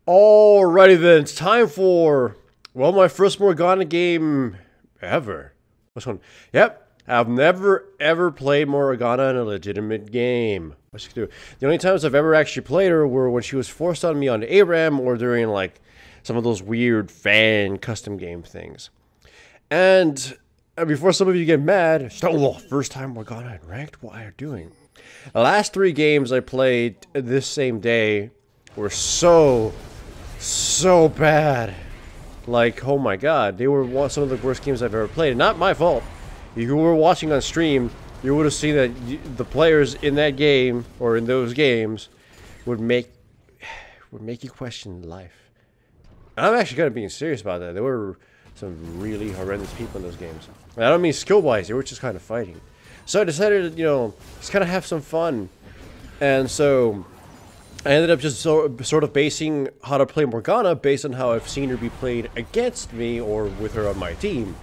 Alrighty then, it's time for, well, my first Morgana game ever. Which one? Yep, I've never ever played Morgana in a legitimate game. What's she do? The only times I've ever actually played her were when she was forced on me on ARAM or during like some of those weird fan custom game things. And before some of you get mad, oh, first time Morgana in ranked? What are you doing? The last 3 games I played this same day were so bad. Like, oh my god, they were some of the worst games I've ever played. Not my fault. If you were watching on stream, you would have seen that the players in that game, or in those games, would make you question life. And I'm actually kind of being serious about that. There were some really horrendous people in those games. And I don't mean skill-wise, they were just kind of fighting. So I decided, you know, just kind of have some fun. And so I ended up just sort of basing how to play Morgana based on how I've seen her be played against me or with her on my team.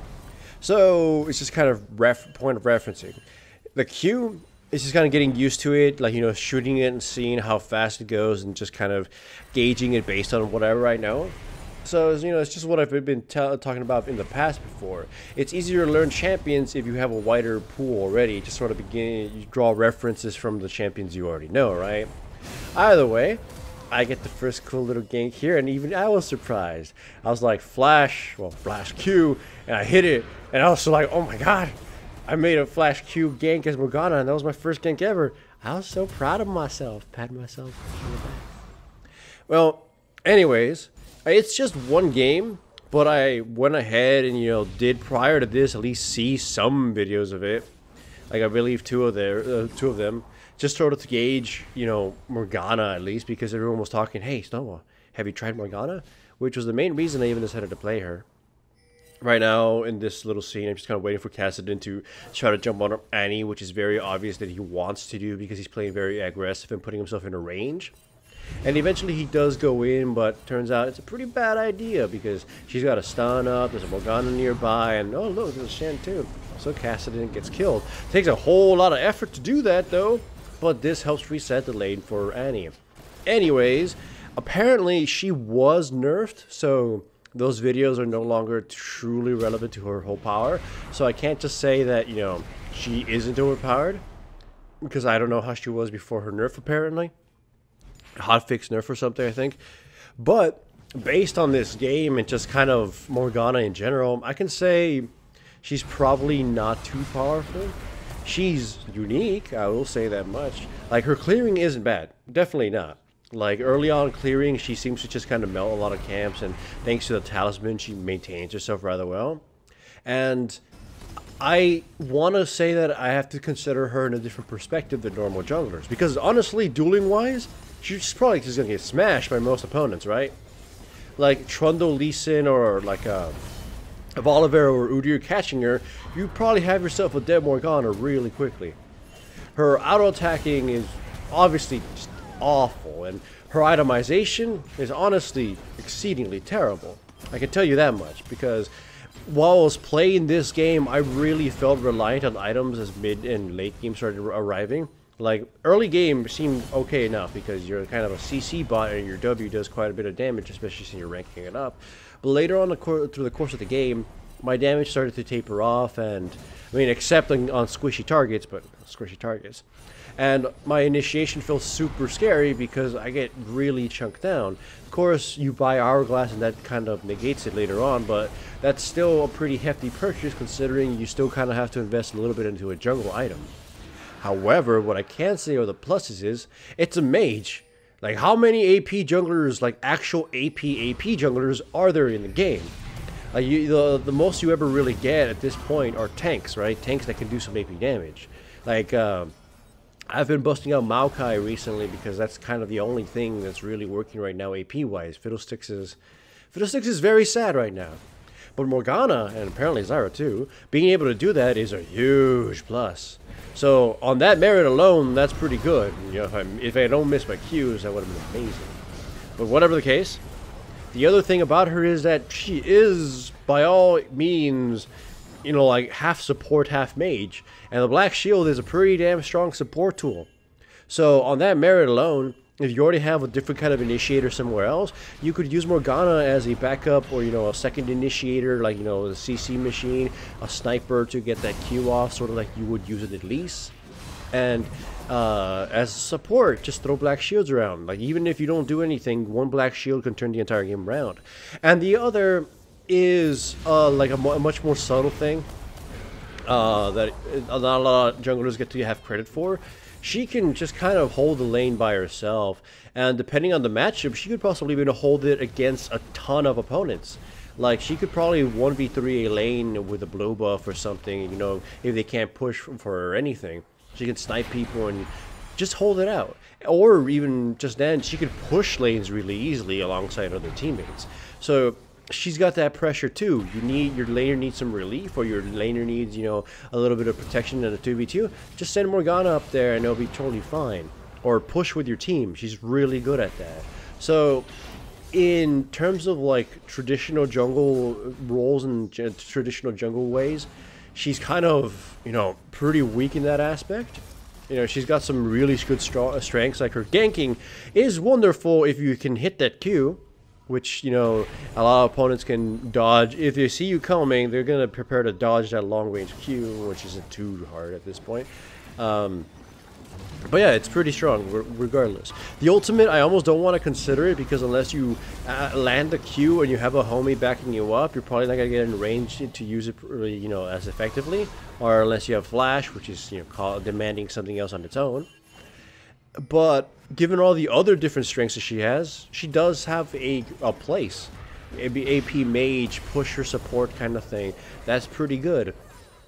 So it's just kind of point of referencing. The Q is just kind of getting used to it, like, you know, shooting it and seeing how fast it goes and just kind of gauging it based on whatever I know. So, you know, it's just what I've been talking about in the past before. It's easier to learn champions if you have a wider pool already. Just sort of you draw references from the champions you already know, right? Either way, I get the first cool little gank here, and even I was surprised. I was like, flash Q, and I hit it, and I was so like, oh my god, I made a flash Q gank as Morgana, and that was my first gank ever. I was so proud of myself, patting myself on the back. Well, anyways, it's just one game, but I went ahead and, you know, did prior to this at least see some videos of it. Like, I believe two of them. Just sort of to gauge, you know, Morgana at least, because everyone was talking, hey, Snowball, have you tried Morgana? Which was the main reason I even decided to play her. Right now, in this little scene, I'm just kind of waiting for Cassidon to try to jump on Annie, which is very obvious that he wants to do because he's playing very aggressive and putting himself in a range. And eventually he does go in, but turns out it's a pretty bad idea because she's got a stun up, there's a Morgana nearby, and oh look, there's a Shen too. So Cassidon gets killed. Takes a whole lot of effort to do that though. But this helps reset the lane for Annie. Anyways, apparently she was nerfed, so those videos are no longer truly relevant to her whole power. So I can't just say that, you know, she isn't overpowered, because I don't know how she was before her nerf apparently. Hotfix nerf or something, I think. But based on this game and just kind of Morgana in general, I can say she's probably not too powerful. She's unique, I will say that much. Like, her clearing isn't bad. Definitely not. Like, early on clearing, she seems to just kind of melt a lot of camps, and thanks to the talisman, she maintains herself rather well. And I want to say that I have to consider her in a different perspective than normal junglers. Because, honestly, dueling-wise, she's probably just going to get smashed by most opponents, right? Like, Trundle, Lee Sin, or like if Oliver or Udyr catching her, you probably have yourself a dead Morgana really quickly. Her auto-attacking is obviously just awful, and her itemization is honestly exceedingly terrible. I can tell you that much, because while I was playing this game, I really felt reliant on items as mid and late game started arriving. Like, early game seemed okay enough, because you're kind of a CC bot and your W does quite a bit of damage, especially since you're ranking it up. But later on through the course of the game, my damage started to taper off, and I mean, except on squishy targets, but squishy targets. And my initiation feels super scary because I get really chunked down. Of course, you buy Hourglass and that kind of negates it later on, but that's still a pretty hefty purchase considering you still kind of have to invest a little bit into a jungle item. However, what I can say are the pluses is, it's a mage. Like, how many AP junglers, like actual AP junglers, are there in the game? The most you ever really get at this point are tanks, right? Tanks that can do some AP damage. Like, I've been busting out Maokai recently because that's kind of the only thing that's really working right now AP-wise. Fiddlesticks is very sad right now. But Morgana, and apparently Zyra too, being able to do that is a huge plus. So on that merit alone, that's pretty good. You know, if I don't miss my Qs, that would have been amazing. But whatever the case, the other thing about her is that she is, by all means, you know, like half support, half mage. And the Black Shield is a pretty damn strong support tool. So on that merit alone, if you already have a different kind of initiator somewhere else, you could use Morgana as a backup, or a second initiator, like the CC machine, a sniper to get that Q off, sort of like you would use it at least. And as support, just throw black shields around. Like, even if you don't do anything, one black shield can turn the entire game around. And the other is like a much more subtle thing that not a lot of junglers get to have credit for. She can just kind of hold the lane by herself, and depending on the matchup, she could possibly even hold it against a ton of opponents. Like, she could probably 1v3 a lane with a blue buff or something, if they can't push for her or anything. She can snipe people and just hold it out. Or even just then, she could push lanes really easily alongside other teammates. So she's got that pressure too. Your laner needs some relief, or your laner needs, a little bit of protection in a 2v2. Just send Morgana up there and it'll be totally fine. Or push with your team. She's really good at that. So in terms of like traditional jungle roles and traditional jungle ways, she's kind of, pretty weak in that aspect. She's got some really good strengths. Like, her ganking is wonderful if you can hit that Q, which, a lot of opponents can dodge. If they see you coming, they're going to prepare to dodge that long-range Q, which isn't too hard at this point. But yeah, it's pretty strong, regardless. The ultimate, I almost don't want to consider it, because unless you land the Q and you have a homie backing you up, you're probably not going to get in range to use it, really, as effectively. Or unless you have Flash, which is, demanding something else on its own. But given all the other different strengths that she has, she does have a place. AP mage, pusher support kind of thing. That's pretty good.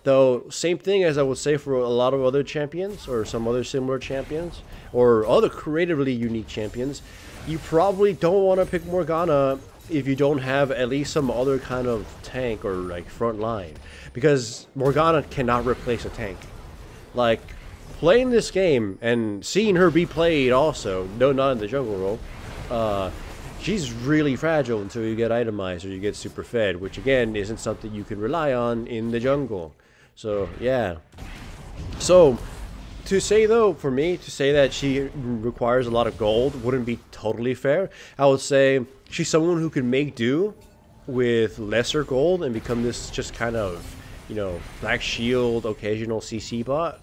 Though, same thing as I would say for a lot of other champions, or some other similar champions, or other creatively unique champions, you probably don't want to pick Morgana if you don't have at least some other kind of tank or like front line. Because Morgana cannot replace a tank. Like, playing this game and seeing her be played also, no, not in the jungle role, she's really fragile until you get itemized or you get super fed, which again isn't something you can rely on in the jungle. So yeah. So to say though, for me, to say that she requires a lot of gold wouldn't be totally fair. I would say she's someone who can make do with lesser gold and become this just kind of, black shield occasional CC bot.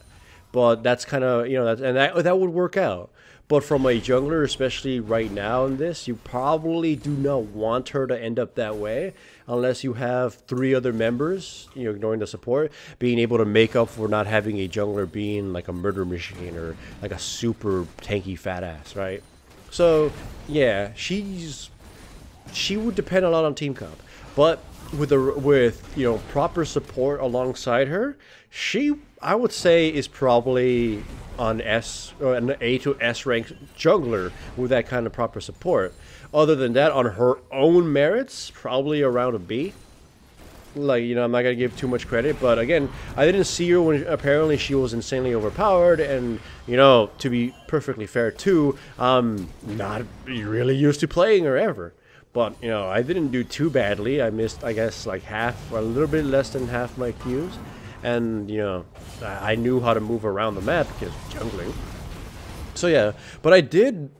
But that's kind of, that would work out. But from a jungler, especially right now in this, you probably do not want her to end up that way unless you have 3 other members, ignoring the support, being able to make up for not having a jungler being like a murder machine or like a super tanky fat ass, right? So, yeah, she would depend a lot on team comp. But with proper support alongside her, I would say is probably on an A to S ranked jungler with that kind of proper support. Other than that, on her own merits, probably around a B. Like, I'm not gonna give too much credit, but again, I didn't see her when apparently she was insanely overpowered, and to be perfectly fair too, I'm not really used to playing her ever. But I didn't do too badly. I missed, I guess, like half, a little bit less than half my Qs. And, I knew how to move around the map because jungling. So yeah, but I did,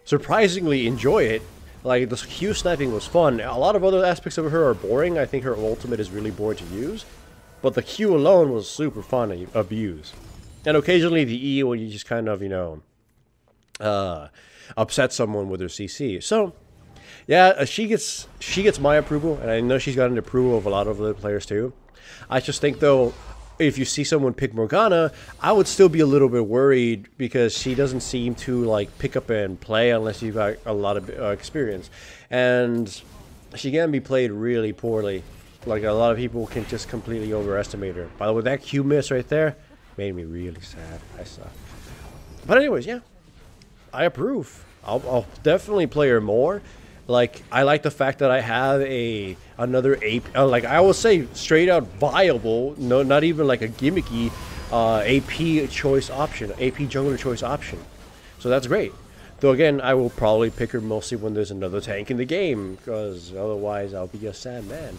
surprisingly enjoy it. Like, the Q sniping was fun. A lot of other aspects of her are boring. I think her ultimate is really boring to use. But the Q alone was super fun to abuse. And occasionally the E when you just kind of, upset someone with her CC. So, yeah, she gets my approval, and I know she's got an approval of a lot of other players too. I just think, though, if you see someone pick Morgana, I would still be a little bit worried because she doesn't seem to, like, pick up and play unless you've got a lot of experience. And she can be played really poorly. Like, a lot of people can just completely overestimate her. By the way, that Q miss right there made me really sad. I suck. But anyways, yeah, I approve. I'll definitely play her more. Like, I like the fact that I have another AP, like I will say straight out viable, no, not even like a gimmicky AP choice option, AP jungler choice option. So that's great. Though again, I will probably pick her mostly when there's another tank in the game, because otherwise I'll be a sad man.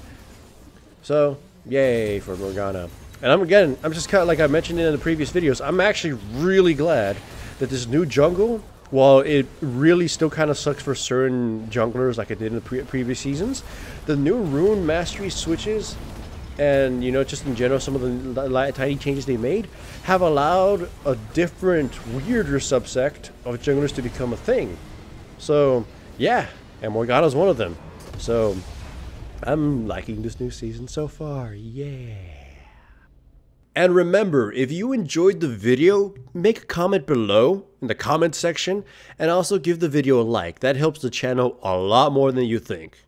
So, yay for Morgana. And I'm just kind of, like I mentioned in the previous videos, I'm actually really glad that this new jungle while it really still kind of sucks for certain junglers like it did in the previous seasons, the new rune mastery switches and, you know, just in general, some of the tiny changes they made have allowed a different, weirder subsect of junglers to become a thing. So, yeah, and Morgana's one of them. So, I'm liking this new season so far, yeah. And remember, if you enjoyed the video, make a comment below in the comment section, and also give the video a like. That helps the channel a lot more than you think.